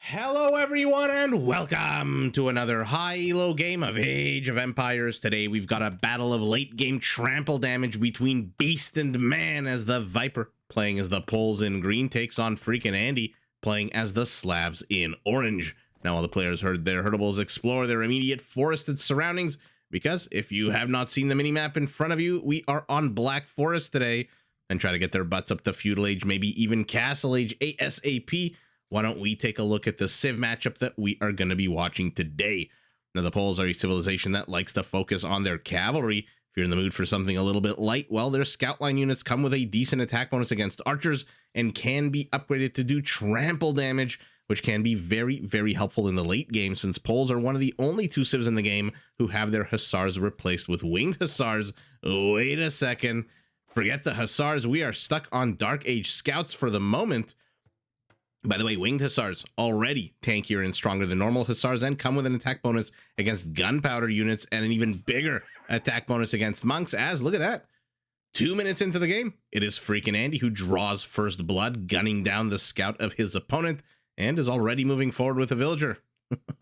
Hello everyone and welcome to another high-elo game of Age of Empires. Today we've got a battle of late-game trample damage between Beast and Man as the Viper, playing as the Poles in green, takes on FreakinAndy, playing as the Slavs in orange. Now all the players heard their herdables explore their immediate forested surroundings, because if you have not seen the minimap in front of you, we are on Black Forest today, and try to get their butts up to Feudal Age, maybe even Castle Age ASAP. Why don't we take a look at the Civ matchup that we are going to be watching today? Now, the Poles are a civilization that likes to focus on their cavalry. If you're in the mood for something a little bit light, well, their scout line units come with a decent attack bonus against archers and can be upgraded to do trample damage, which can be very, very helpful in the late game, since Poles are one of the only two civs in the game who have their hussars replaced with winged hussars. Wait a second. Forget the hussars. We are stuck on Dark Age scouts for the moment. By the way, winged hussars already tankier and stronger than normal hussars and come with an attack bonus against gunpowder units and an even bigger attack bonus against monks, as, look at that, 2 minutes into the game, it is FreakinAndy who draws first blood, gunning down the scout of his opponent, and is already moving forward with a villager.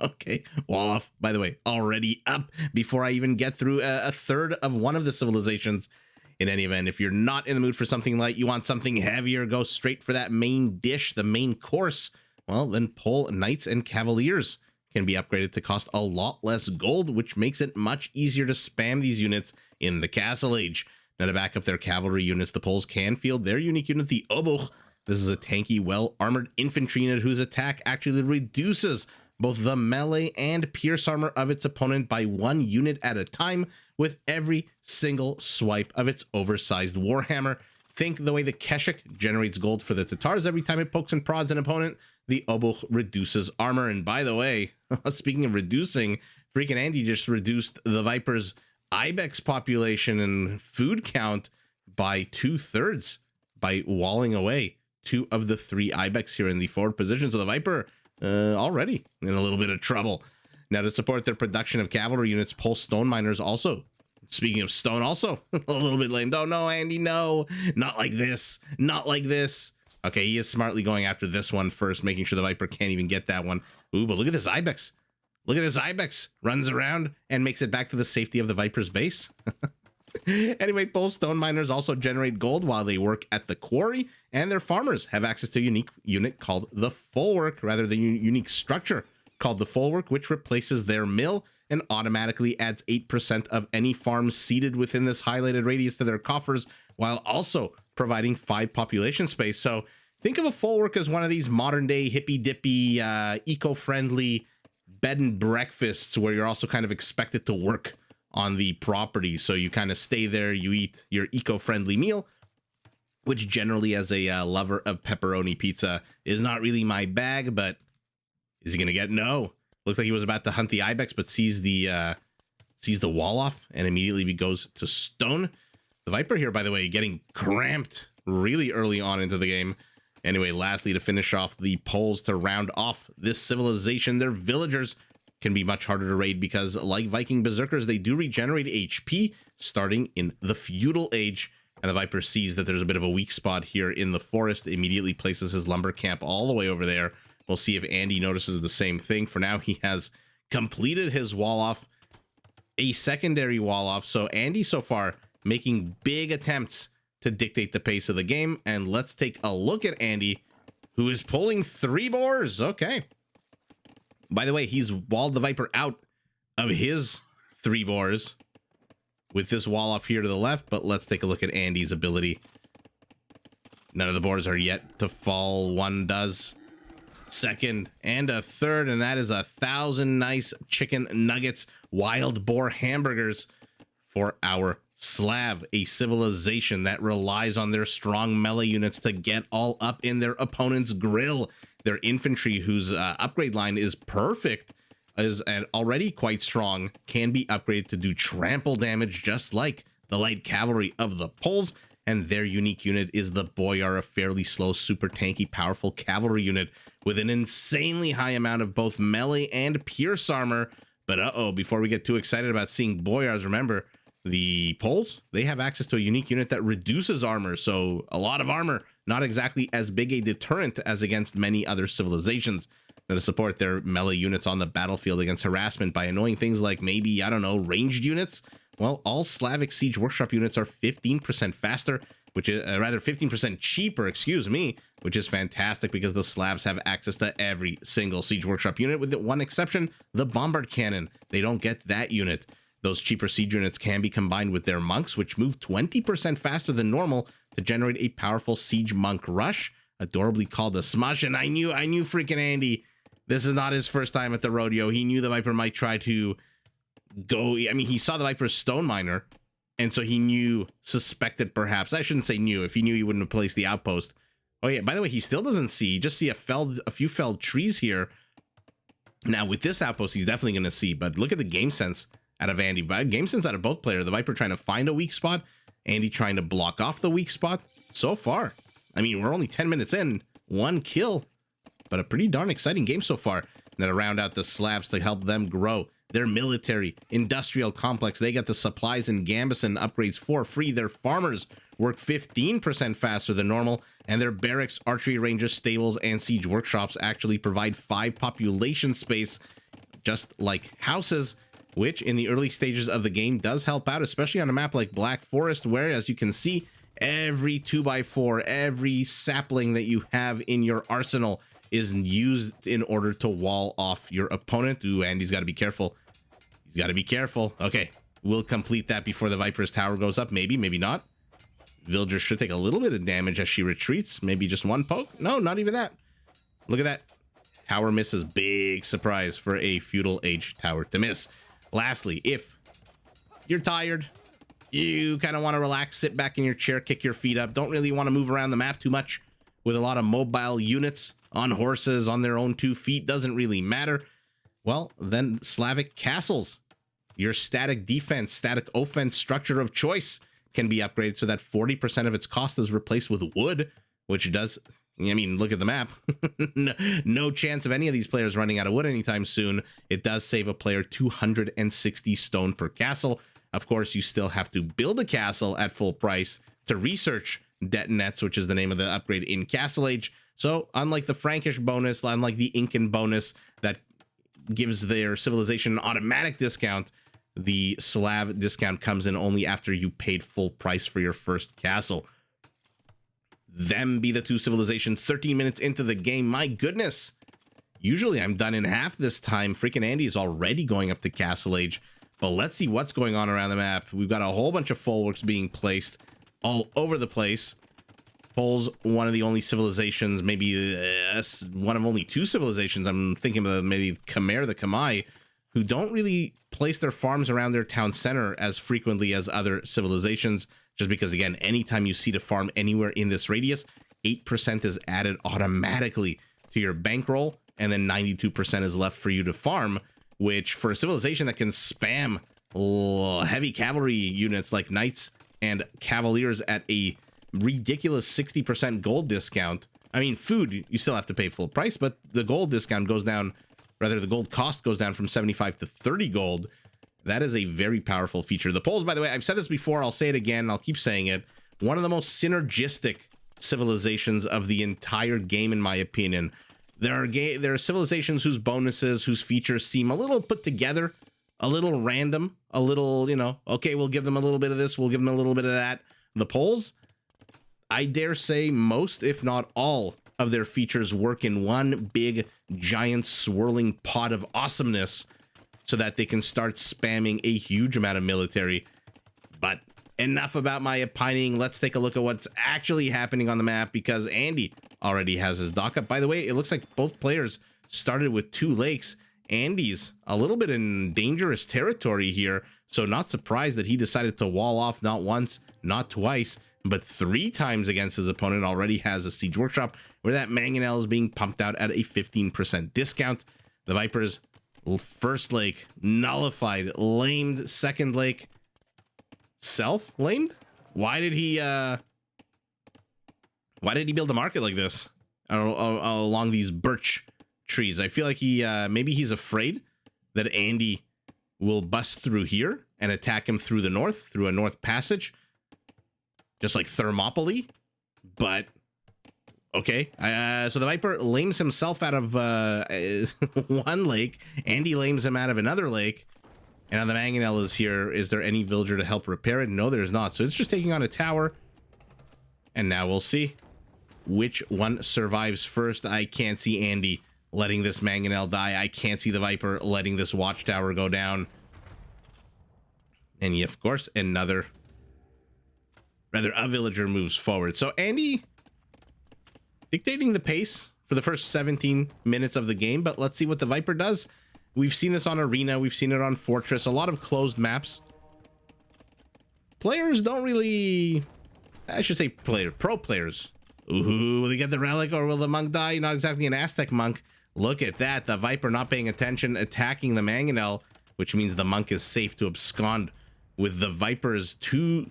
Okay, wall off, by the way, already up before I even get through a third of one of the civilizations. In any event, if you're not in the mood for something light, you want something heavier, go straight for that main dish, the main course, well, then Pole Knights and Cavaliers can be upgraded to cost a lot less gold, which makes it much easier to spam these units in the Castle Age. Now, to back up their cavalry units, the Poles can field their unique unit, the Obuch. This is a tanky, well-armored infantry unit whose attack actually reduces both the melee and pierce armor of its opponent by 1 unit at a time with every single swipe of its oversized warhammer. Think the way the Keshik generates gold for the Tatars every time it pokes and prods an opponent, the Obuch reduces armor. And by the way, speaking of reducing, FreakinAndy just reduced the Viper's Ibex population and food count by 2/3 by walling away 2 of the 3 Ibex here in the forward position. So the Viper already in a little bit of trouble. Now, to support their production of cavalry units, Pole Stone Miners also, speaking of stone, also a little bit lame. Oh, no, Andy, no, not like this, not like this. Okay, he is smartly going after this one first, making sure the Viper can't even get that one. Ooh, but look at this Ibex. Look at this Ibex. Runs around and makes it back to the safety of the Viper's base. Anyway, Pole Stone Miners also generate gold while they work at the quarry, and their farmers have access to a unique unit called the Folwark, rather the unique structure called the Folwark, which replaces their mill and automatically adds 8% of any farm seeded within this highlighted radius to their coffers, while also providing 5 population space. So think of a Folwark as one of these modern day hippy dippy, eco-friendly bed and breakfasts where you're also kind of expected to work on the property. So you kind of stay there, you eat your eco-friendly meal, which generally, as a lover of pepperoni pizza, is not really my bag. But is he gonna get? No. Looks like he was about to hunt the Ibex, but sees the wall off and immediately goes to stone. The Viper here, by the way, getting cramped really early on into the game. Anyway, lastly, to finish off the Poles to round off this civilization, their villagers can be much harder to raid because, like Viking Berserkers, they do regenerate HP starting in the Feudal Age. And the Viper sees that there's a bit of a weak spot here in the forest, immediately places his lumber camp all the way over there. We'll see if Andy notices the same thing. For now, he has completed his wall off, a secondary wall off. So Andy so far making big attempts to dictate the pace of the game. And let's take a look at Andy, who is pulling 3 boars. Okay. By the way, he's walled the Viper out of his 3 boars with this wall off here to the left. But let's take a look at Andy's ability. None of the boars are yet to fall. One does. Second and a third, and that is 1,000 nice chicken nuggets, wild boar hamburgers for our Slav, a civilization that relies on their strong melee units to get all up in their opponent's grill. Their infantry, whose upgrade line is perfect, is already quite strong, can be upgraded to do trample damage just like the light cavalry of the Poles. And their unique unit is the Boyar, a fairly slow, super tanky, powerful cavalry unit with an insanely high amount of both melee and pierce armor. But before we get too excited about seeing Boyars, remember, the Poles, they have access to a unique unit that reduces armor. So a lot of armor, not exactly as big a deterrent as against many other civilizations. to support their melee units on the battlefield against harassment by annoying things like maybe, I don't know, ranged units. Well, all Slavic Siege Workshop units are 15% faster, which is rather 15% cheaper, excuse me, which is fantastic because the Slavs have access to every single Siege Workshop unit with the one exception, the Bombard Cannon. They don't get that unit. Those cheaper siege units can be combined with their monks, which move 20% faster than normal to generate a powerful siege monk rush, adorably called a smush. And I knew FreakinAndy. This is not his first time at the rodeo. He knew the Viper might try to go. I mean, he saw the Viper's stone miner, and so he suspected perhaps. I shouldn't say knew. If he knew, he wouldn't have placed the outpost. Oh yeah, by the way, he still doesn't see. You just see a few felled trees here. Now with this outpost, he's definitely going to see. But look at the game sense out of Andy. Game sense out of both players. The Viper trying to find a weak spot, Andy trying to block off the weak spot. So far, I mean, we're only 10 minutes in, 1 kill, but a pretty darn exciting game so far. Now to round out the Slavs to help them grow their military industrial complex, they get the supplies and Gambison upgrades for free. Their farmers work 15% faster than normal, and their barracks, archery ranges, stables, and siege workshops actually provide 5 population space, just like houses, which in the early stages of the game does help out, especially on a map like Black Forest, where, as you can see, every 2x4, every sapling that you have in your arsenal is used in order to wall off your opponent. Ooh, Andy's got to be careful. He's got to be careful. Okay, we'll complete that before the Viper's tower goes up. Maybe, maybe not. Villager should take a little bit of damage as she retreats. Maybe just 1 poke. No, not even that. Look at that. Tower misses. Big surprise for a Feudal Age tower to miss. Lastly, if you're tired, you kind of want to relax, sit back in your chair, kick your feet up, don't really want to move around the map too much with a lot of mobile units on horses, on their own 2 feet, doesn't really matter. Well, then Slavic castles, your static defense, static offense structure of choice, can be upgraded so that 40% of its cost is replaced with wood, which does, I mean, look at the map. No chance of any of these players running out of wood anytime soon. It does save a player 260 stone per castle. Of course, you still have to build a castle at full price to research Detonets, which is the name of the upgrade in Castle Age. So unlike the Frankish bonus, unlike the Incan bonus that gives their civilization an automatic discount, the Slav discount comes in only after you paid full price for your first castle. Them be the 2 civilizations 13 minutes into the game. My goodness. Usually I'm done in half this time. FreakinAndy is already going up to Castle Age. But let's see what's going on around the map. We've got a whole bunch of folwarks being placed all over the place. Pole's one of the only civilizations, maybe one of only 2 civilizations, I'm thinking of maybe Khmer, the Khmer, who don't really place their farms around their town center as frequently as other civilizations, just because, again, anytime you see the farm anywhere in this radius, 8% is added automatically to your bankroll, and then 92% is left for you to farm, which for a civilization that can spam heavy cavalry units like knights and cavaliers at a ridiculous 60% gold discount. I mean, food, you still have to pay full price, but the gold discount goes down, rather the gold cost goes down from 75 to 30 gold. That is a very powerful feature. The Poles, by the way, I've said this before, I'll say it again, I'll keep saying it. One of the most synergistic civilizations of the entire game, in my opinion. There are civilizations whose bonuses, whose features seem a little put together, a little random, a little, you know, okay, we'll give them a little bit of this, we'll give them a little bit of that. The Poles, I dare say most, if not all, of their features work in one big, giant, swirling pot of awesomeness so that they can start spamming a huge amount of military. But enough about my opining. Let's take a look at what's actually happening on the map, because Andy already has his dock up. By the way, it looks like both players started with 2 lakes. Andy's a little bit in dangerous territory here, so not surprised that he decided to wall off not once, not twice, but 3 times against his opponent. Already has a siege workshop where that mangonel is being pumped out at a 15% discount. The Viper's first lake nullified, lamed. Second lake self-lamed. Why did he build a market like this along these birch trees? I feel like maybe he's afraid that Andy will bust through here and attack him through the north, through a north passage, just like Thermopylae. But Okay, so the Viper lames himself out of one lake. Andy lames him out of another lake. And now the Mangonel is here. Is there any villager to help repair it? No, there's not. So it's just taking on a tower. And now we'll see which one survives first. I can't see Andy letting this Mangonel die. I can't see the Viper letting this watchtower go down. And yeah, of course, a villager moves forward. So Andy dictating the pace for the first 17 minutes of the game, but let's see what the Viper does. We've seen this on Arena, we've seen it on Fortress, a lot of closed maps. Players don't really, I should say pro players. Ooh, will they get the relic or will the monk die? Not exactly an Aztec monk. Look at that, the Viper not paying attention, attacking the Mangonel, which means the monk is safe to abscond with the Viper's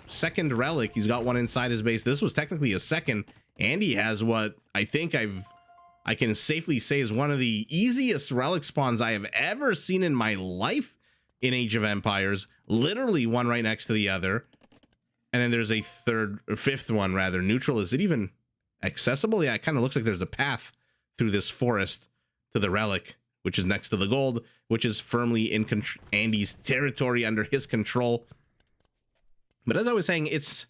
second relic. He's got one inside his base. This was technically a second. Andy has what I think I can safely say is one of the easiest relic spawns I have ever seen in my life in Age of Empires. Literally one right next to the other. And then there's a fifth one rather. Neutral. Is it even accessible? Yeah, it kind of looks like there's a path through this forest to the relic, which is next to the gold, which is firmly in Andy's territory under his control. But as I was saying, it's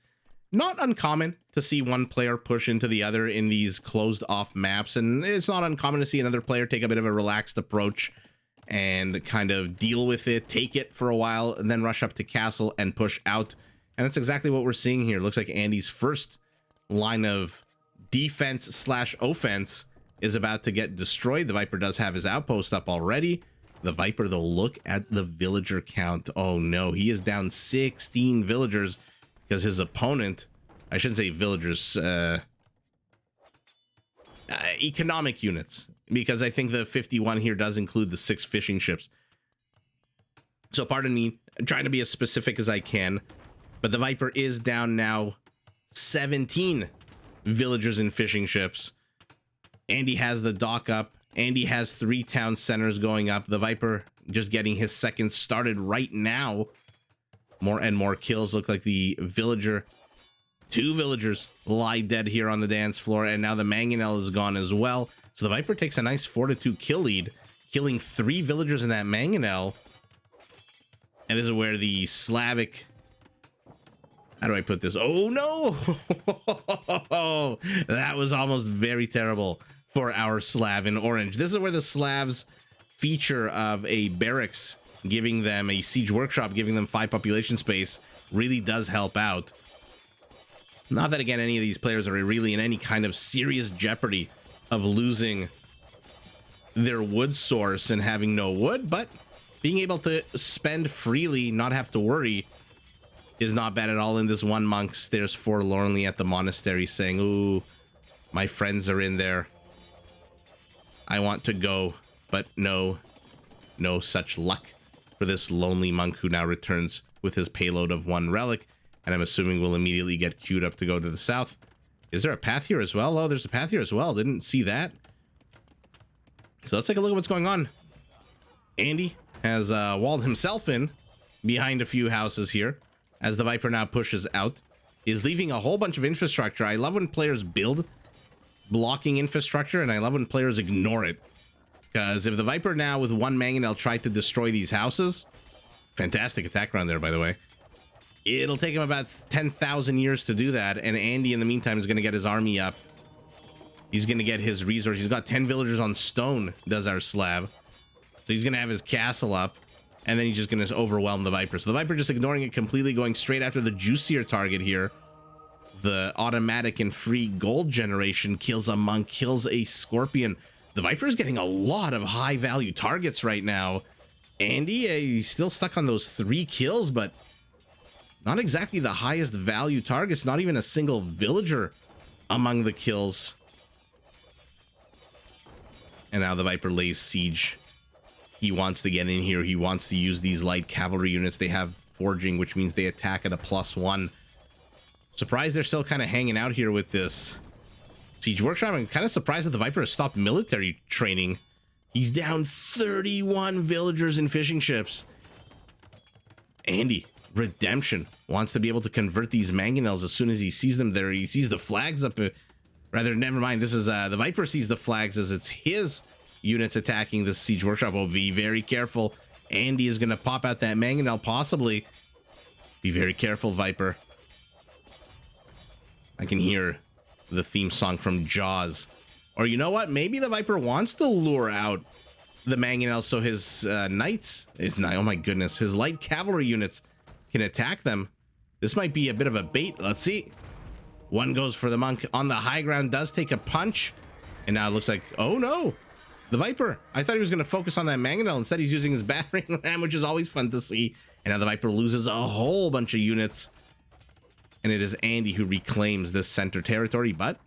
not uncommon to see one player push into the other in these closed off maps, and it's not uncommon to see another player take a bit of a relaxed approach and kind of deal with it, take it for a while, and then rush up to castle and push out. And that's exactly what we're seeing here. Looks like Andy's first line of defense / offense is about to get destroyed. The Viper does have his outpost up already. The Viper, though, look at the villager count. Oh no, he is down 16 villagers because his opponent, I shouldn't say villagers, economic units, because I think the 51 here does include the 6 fishing ships. So pardon me, I'm trying to be as specific as I can, but the Viper is down now 17 villagers and fishing ships. Andy has the dock up. Andy has 3 town centers going up. The Viper just getting his second started right now. More and more kills. Look like the villager, 2 villagers lie dead here on the dance floor, and now the Mangonel is gone as well. So the Viper takes a nice 4-2 kill lead, killing 3 villagers in that Mangonel. And this is where the Slavic, how do I put this? Oh no! That was almost very terrible for our Slav in orange. This is where the Slavs feature of a barracks giving them a siege workshop, giving them 5 population space really does help out. Not that, again, any of these players are really in any kind of serious jeopardy of losing their wood source and having no wood, but being able to spend freely, not have to worry, is not bad at all. In this one monk stares forlornly at the monastery saying, ooh, my friends are in there. I want to go, but no such luck for this lonely monk who now returns with his payload of 1 relic, and I'm assuming will immediately get queued up to go to the south. Is there a path here as well? Oh, there's a path here as well. Didn't see that. So let's take a look at what's going on. Andy has walled himself in behind a few houses here as the Viper now pushes out. Is leaving a whole bunch of infrastructure. I love when players build blocking infrastructure, and I love when players ignore it. Because if the Viper now with 1 Mangonel tried to destroy these houses, fantastic attack run there, by the way, it'll take him about 10,000 years to do that, and Andy in the meantime is going to get his army up. He's going to get his resources. He's got 10 villagers on stone, does our Slav. So he's going to have his castle up, and then he's just going to overwhelm the Viper. So the Viper just ignoring it completely, going straight after the juicier target here. The automatic and free gold generation kills a monk, kills a scorpion. The Viper is getting a lot of high value targets right now. Andy, he's still stuck on those 3 kills, but not exactly the highest value targets. Not even a single villager among the kills. And now the Viper lays siege. He wants to get in here. He wants to use these light cavalry units. They have forging, which means they attack at a +1. Surprised they're still kind of hanging out here with this siege workshop. I'm kind of surprised that the Viper has stopped military training. He's down 31 villagers and fishing ships. Andy, redemption, wants to be able to convert these Mangonels as soon as he sees them there. He sees the flags up Rather, never mind. This is the Viper sees the flags as it's his units attacking the siege workshop. Oh, be very careful. Andy is going to pop out that mangonel, possibly. Be very careful, Viper. I can hear the theme song from Jaws. Or you know what? Maybe the Viper wants to lure out the mangonel so his knights, oh my goodness, his light cavalry units can attack them. This might be a bit of a bait. Let's see. One goes for the monk on the high ground, does take a punch. And now it looks like, oh no, the Viper. I thought he was going to focus on that mangonel. Instead, he's using his battering ram, which is always fun to see. And now the Viper loses a whole bunch of units. And it is Andy who reclaims this center territory, but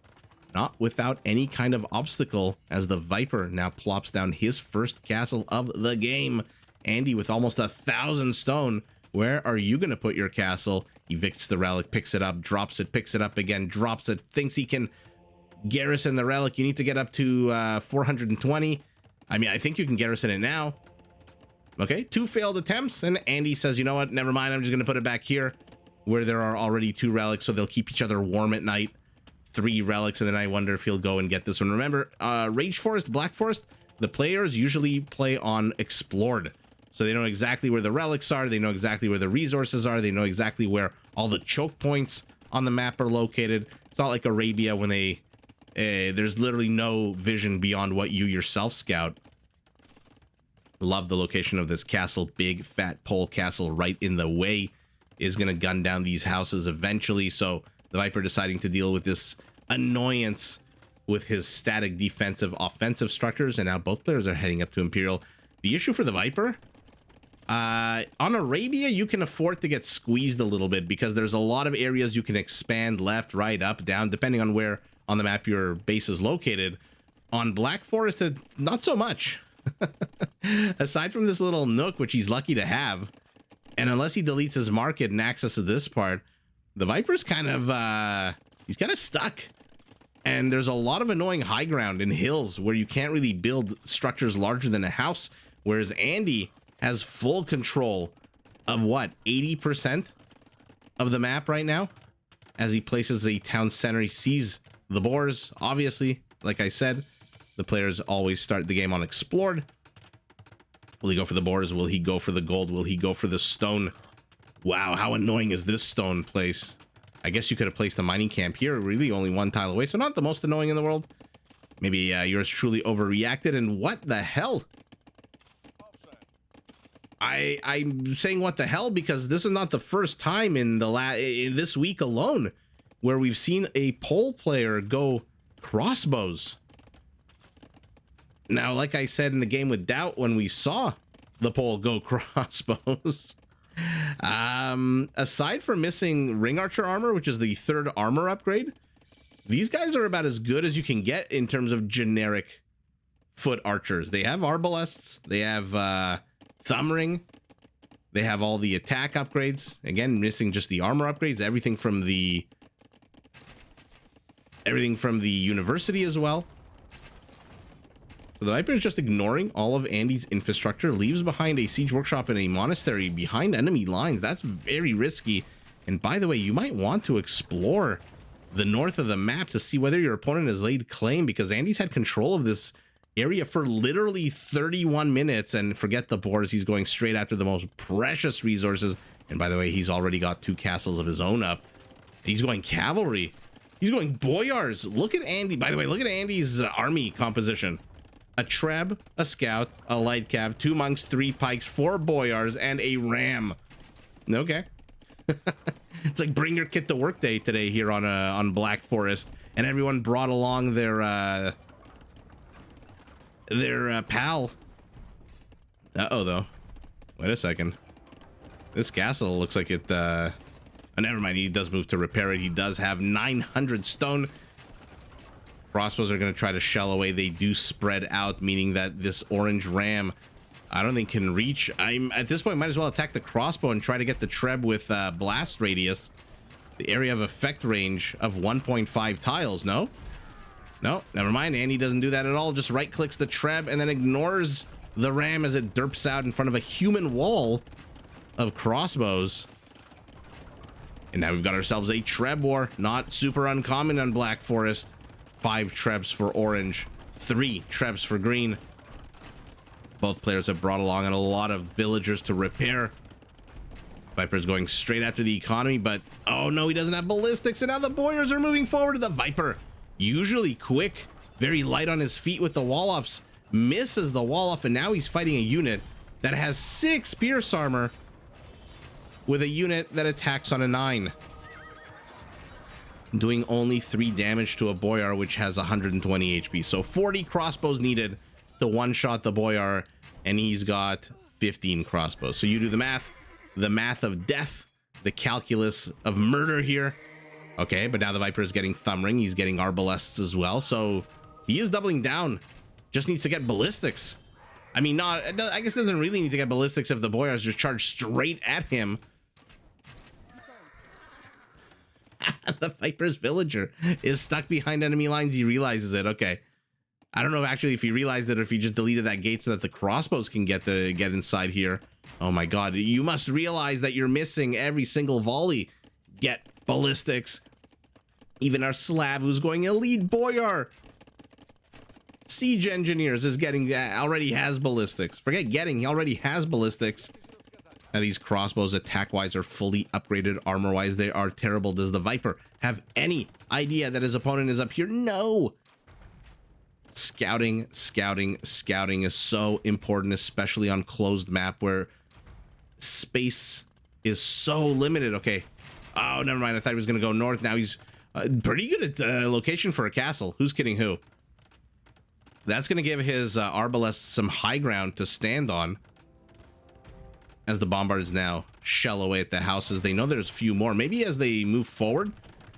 not without any kind of obstacle, as the Viper now plops down his first castle of the game. Andy with almost 1,000 stone. Where are you going to put your castle? Evicts the relic, picks it up, drops it, picks it up again, drops it, thinks he can garrison the relic. You need to get up to 420. I mean, I think you can garrison it now. Okay, 2 failed attempts, and Andy says, you know what, never mind, I'm just going to put it back here where there are already 2 relics, so they'll keep each other warm at night. 3 relics, and then I wonder if he'll go and get this one. Remember, Rage Forest, Black Forest, the players usually play on Explored. So they know exactly where the relics are, they know exactly where the resources are, they know exactly where all the choke points on the map are located. It's not like Arabia when they there's literally no vision beyond what you yourself scout. Love the location of this castle. Big fat pole castle right in the way is going to gun down these houses eventually. So the Viper deciding to deal with this annoyance with his static defensive offensive structures, and now both players are heading up to Imperial. The issue for the Viper, on Arabia, you can afford to get squeezed a little bit because there's a lot of areas you can expand left, right, up, down, depending on where on the map your base is located. On Black Forest, not so much. Aside from this little nook, which he's lucky to have, and unless he deletes his market and access to this part, the Viper's kind of, he's kind of stuck. And there's a lot of annoying high ground in hills where you can't really build structures larger than a house, whereas Andy has full control of what, 80% of the map right now as he places the town center. He sees the boars, obviously. Like I said, the players always start the game on Explored. Will he go for the boars? Will he go for the gold? Will he go for the stone? Wow, how annoying is this stone place? I guess you could have placed a mining camp here, really only 1 tile away, so not the most annoying in the world. Maybe yours truly overreacted, and what the hell? I'm saying what the hell because this is not the first time in the in this week alone where we've seen a pole player go crossbows. Now, like I said in the game with Doubt, when we saw the pole go crossbows, aside from missing ring archer armor, which is the 3rd armor upgrade, these guys are about as good as you can get in terms of generic foot archers. They have arbalests, they have thumb ring, they have all the attack upgrades. Again, missing just the armor upgrades, everything from the university as well. So the Viper is just ignoring all of Andy's infrastructure, leaves behind a siege workshop and a monastery behind enemy lines. That's very risky. And by the way, you might want to explore the north of the map to see whether your opponent has laid claim, because Andy's had control of this area for literally 31 minutes. And forget the boars, he's going straight after the most precious resources. And by the way, he's already got 2 castles of his own up. He's going cavalry. He's going boyars. Look at Andy. By the way, look at Andy's army composition. A treb, a scout, a light cav, 2 monks, 3 pikes, 4 boyars, and a ram. Okay. It's like bring your kit to work day today here on Black Forest, and everyone brought along their pal. Uh-oh, though. Wait a second. This castle looks like it, oh, never mind. He does move to repair it. He does have 900 stone. Crossbows are going to try to shell away. They do spread out, meaning that this orange ram, I don't think can reach. I'm at this point might as well attack the crossbow and try to get the treb with blast radius, the area of effect range of 1.5 tiles. No, never mind. Andy doesn't do that at all. Just right clicks the treb and then ignores the ram as it derps out in front of a human wall of crossbows. And now we've got ourselves a treb war. Not super uncommon on Black Forest. 5 trebs for orange, 3 trebs for green. Both players have brought along a lot of villagers to repair. Viper's going straight after the economy, but oh no, he doesn't have ballistics, and now the Boyars are moving forward. The Viper, usually quick, very light on his feet with the wall-offs, misses the wall-off, and now he's fighting a unit that has 6 pierce armor with a unit that attacks on a 9. Doing only 3 damage to a Boyar, which has 120 HP. So 40 crossbows needed to one-shot the Boyar, and he's got 15 crossbows. So you do the math of death, the calculus of murder here. Okay, but now the Viper is getting thumb ring. He's getting arbalests as well. So he is doubling down. Just needs to get ballistics. I mean, I guess it doesn't really need to get ballistics if the Boyars just charge straight at him. The Viper's villager is stuck behind enemy lines. He realizes it. Okay. I don't know actually if he realized it or if he just deleted that gate so that the crossbows can get inside here. Oh my god, you must realize that you're missing every single volley. Get ballistics. Even our Slav, who's going elite Boyar. Siege Engineers is getting, already has ballistics. Forget getting, he already has ballistics. Now these crossbows attack-wise are fully upgraded. Armor-wise, they are terrible. Does the Viper have any idea that his opponent is up here? No! Scouting is so important, especially on closed map where space is so limited. Okay. Oh, never mind. I thought he was going to go north. Now he's pretty good at location for a castle. Who's kidding who? That's going to give his Arbalest some high ground to stand on. As the Bombards now shell away at the houses. They know there's a few more. Maybe as they move forward,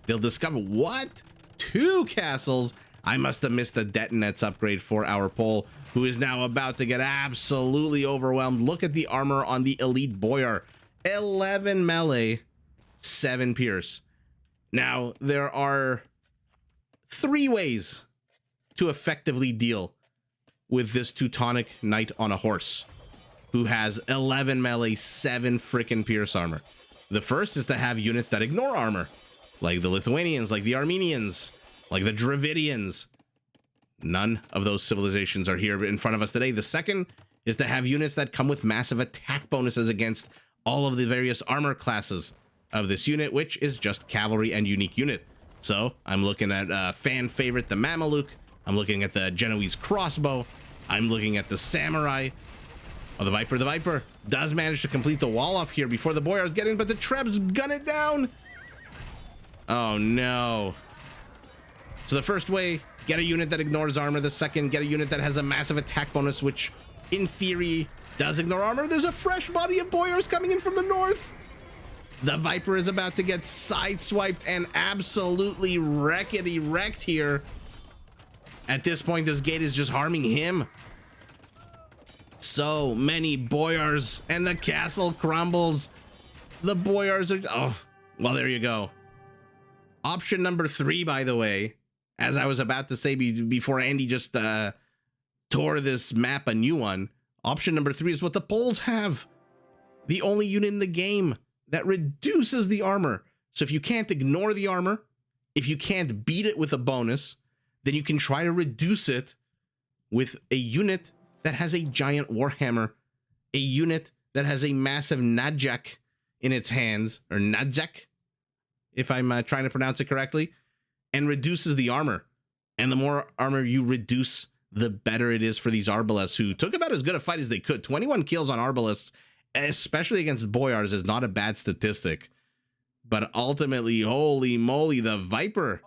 they'll discover, what? 2 castles? I must have missed the Detonets upgrade for our Pole, who is now about to get absolutely overwhelmed. Look at the armor on the elite Boyar. 11 melee, 7 pierce. Now, there are 3 ways to effectively deal with this Teutonic Knight on a horse, who has 11 melee, 7 frickin' pierce armor. The first is to have units that ignore armor, like the Lithuanians, like the Armenians, like the Dravidians. None of those civilizations are here in front of us today. The second is to have units that come with massive attack bonuses against all of the various armor classes of this unit, which is just cavalry and unique unit. So I'm looking at fan favorite, the Mameluke. I'm looking at the Genoese crossbow. I'm looking at the samurai. Oh, the Viper does manage to complete the wall off here before the Boyars get in, but the Trebs gun it down. Oh no. So the first way, get a unit that ignores armor. The second, get a unit that has a massive attack bonus, which in theory does ignore armor. There's a fresh body of Boyars coming in from the north. The Viper is about to get sideswiped and absolutely wrecked here. At this point, this gate is just harming him. So many Boyars, and the castle crumbles. The Boyars are, oh, well, there you go. Option number 3, by the way, as I was about to say before Andy just tore this map a new one, option number 3 is what the Poles have. The only unit in the game that reduces the armor. So if you can't ignore the armor, if you can't beat it with a bonus, then you can try to reduce it with a unit that has a giant warhammer, a unit that has a massive Najak in its hands, or Najak, if I'm trying to pronounce it correctly, and reduces the armor. And the more armor you reduce, the better it is for these Arbalests, who took about as good a fight as they could. 21 kills on Arbalests, especially against Boyars, is not a bad statistic. But ultimately, holy moly, the Viper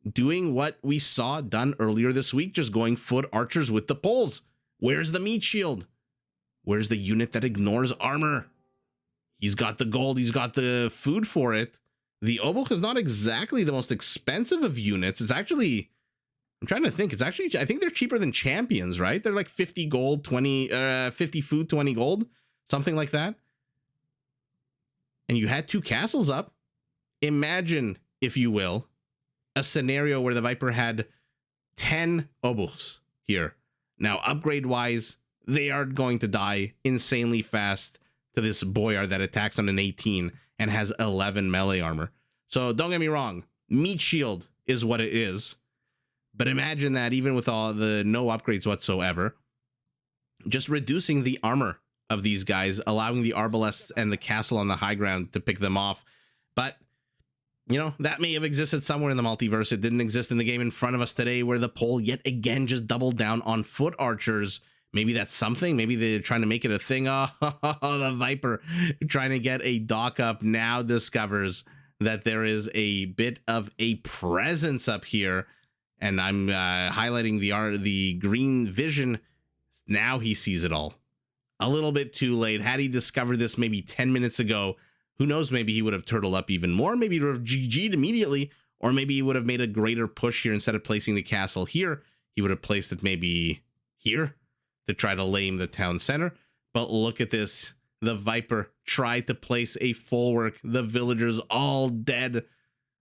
doing what we saw done earlier this week, just going foot archers with the poles. Where's the meat shield? Where's the unit that ignores armor? He's got the gold, he's got the food for it. The Obuch is not exactly the most expensive of units. It's actually, I'm trying to think, it's actually, I think they're cheaper than champions, right? They're like 50 gold, 50 food, 20 gold, something like that. And you had 2 castles up. Imagine, if you will, a scenario where the Viper had 10 Obuchs here. Now, upgrade-wise, they are going to die insanely fast to this Boyar that attacks on an 18 and has 11 melee armor. So don't get me wrong, meat shield is what it is. But imagine that even with all the no upgrades whatsoever, just reducing the armor of these guys, allowing the arbalests and the castle on the high ground to pick them off. But, you know, that may have existed somewhere in the multiverse. It didn't exist in the game in front of us today, where the poll yet again just doubled down on foot archers. Maybe that's something. Maybe they're trying to make it a thing. Oh, the Viper trying to get a dock up now discovers that there is a bit of a presence up here. And I'm highlighting the green vision. Now he sees it all. A little bit too late. Had he discovered this maybe 10 minutes ago, who knows, maybe he would have turtled up even more. Maybe he would have GG'd immediately, or maybe he would have made a greater push here. Instead of placing the castle here, he would have placed it maybe here to try to lame the town center. But look at this. The Viper tried to place a full work. The villagers all dead.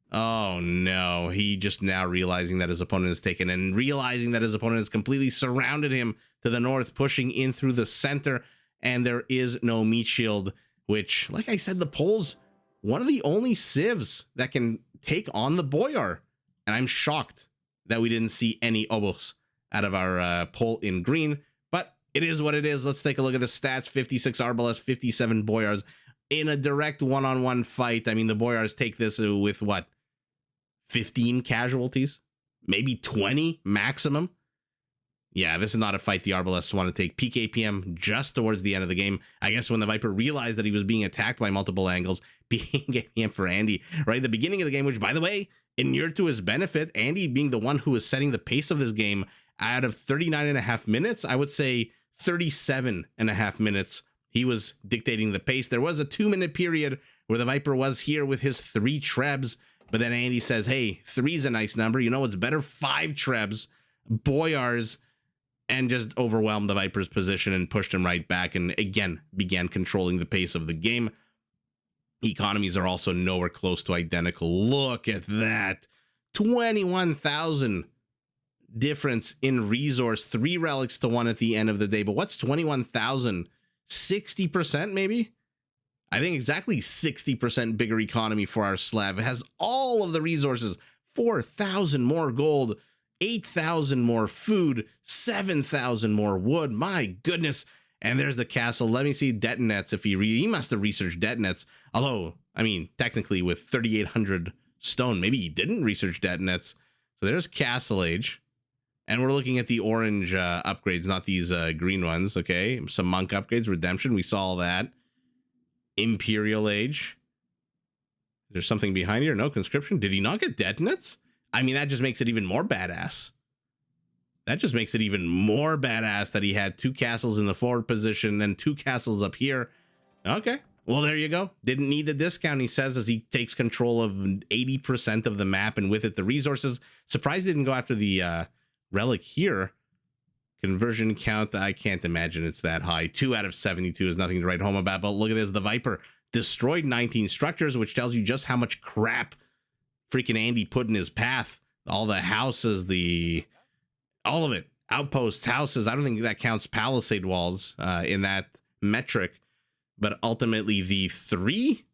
Oh no, he just now realizing that his opponent is taken, and realizing that his opponent has completely surrounded him to the north, pushing in through the center, and there is no meat shield, which, like I said, the Pole's one of the only civs that can take on the Boyar, and I'm shocked that we didn't see any obos out of our Pole in green, but it is what it is. Let's take a look at the stats. 56 Arbalest, 57 Boyars in a direct one-on-one fight. I mean, the Boyars take this with what? 15 casualties, maybe 20 maximum. Yeah, this is not a fight the Arbalests want to take. Peak APM just towards the end of the game. I guess when the Viper realized that he was being attacked by multiple angles, peak APM for Andy right at the beginning of the game, which, by the way, inured to his benefit. Andy being the one who was setting the pace of this game. Out of 39.5 minutes, I would say 37.5 minutes, he was dictating the pace. There was a 2-minute period where the Viper was here with his 3 trebs. But then Andy says, hey, 3's a nice number. You know what's better? 5 trebs, Boyars, and just overwhelmed the Viper's position and pushed him right back, and again began controlling the pace of the game. Economies are also nowhere close to identical. Look at that. 21,000 difference in resource. 3 relics to 1 at the end of the day. But what's 21,000? 60% maybe? I think exactly 60% bigger economy for our Slav. It has all of the resources. 4,000 more gold, 8,000 more food, 7,000 more wood. My goodness. And there's the castle. Let me see detonets. If he must have researched detonets. Although, I mean, technically with 3,800 stone, maybe he didn't research detonets. So there's Castle Age. And we're looking at the orange upgrades, not these green ones. Okay, some monk upgrades, redemption. We saw all that. Imperial Age. There's something behind here. No conscription. Did he not get detonates? I mean, that just makes it even more badass. That just makes it even more badass that he had 2 castles in the forward position, then 2 castles up here. Okay, well, there you go. Didn't need the discount, he says, as he takes control of 80% of the map, and with it the resources. Surprised he didn't go after the relic here. Conversion count, I can't imagine it's that high. 2 out of 72 is nothing to write home about. But look at this. The Viper destroyed 19 structures, which tells you just how much crap FreakinAndy put in his path. All the houses, all of it. Outposts, houses. I don't think that counts palisade walls in that metric. But ultimately, the 3?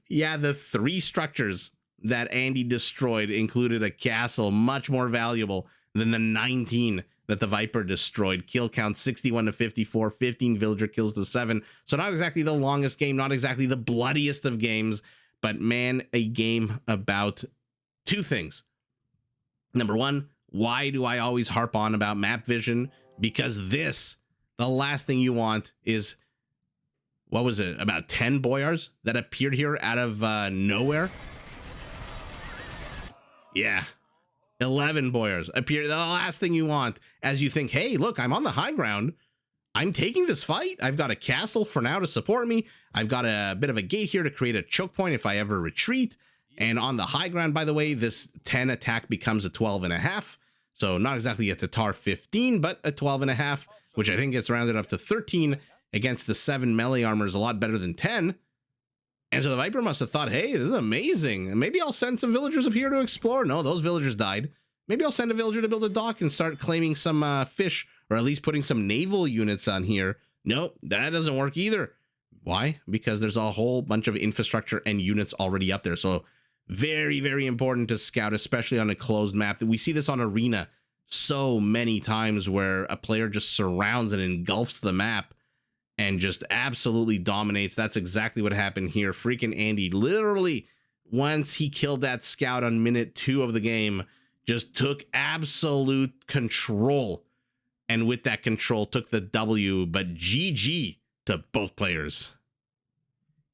Yeah, the 3 structures that Andy destroyed included a castle much more valuable than the 19 that the Viper destroyed. Kill count 61 to 54, 15 villager kills to 7. So not exactly the longest game, not exactly the bloodiest of games, but man, a game about 2 things. Number 1, why do I always harp on about map vision? Because the last thing you want is, what was it, about 10 Boyars that appeared here out of nowhere? Yeah. 11 Boyars appear. The last thing you want as you think, hey, look, I'm on the high ground. I'm taking this fight. I've got a castle for now to support me. I've got a bit of a gate here to create a choke point if I ever retreat. And on the high ground, by the way, this 10 attack becomes a 12.5. So not exactly a Tatar 15, but a 12.5, which I think gets rounded up to 13 against the 7 melee armor is a lot better than 10. And so the Viper must have thought, hey, this is amazing. Maybe I'll send some villagers up here to explore. No, those villagers died. Maybe I'll send a villager to build a dock and start claiming some fish, or at least putting some naval units on here. Nope, that doesn't work either. Why? Because there's a whole bunch of infrastructure and units already up there. So Very, very important to scout, especially on a closed map. We see this on Arena so many times where a player just surrounds and engulfs the map and just absolutely dominates. That's exactly what happened here. FreakinAndy literally, once he killed that scout on minute 2 of the game, just took absolute control. And with that control, took the W, but GG to both players.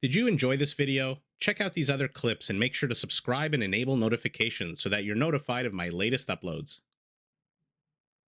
Did you enjoy this video? Check out these other clips and make sure to subscribe and enable notifications so that you're notified of my latest uploads.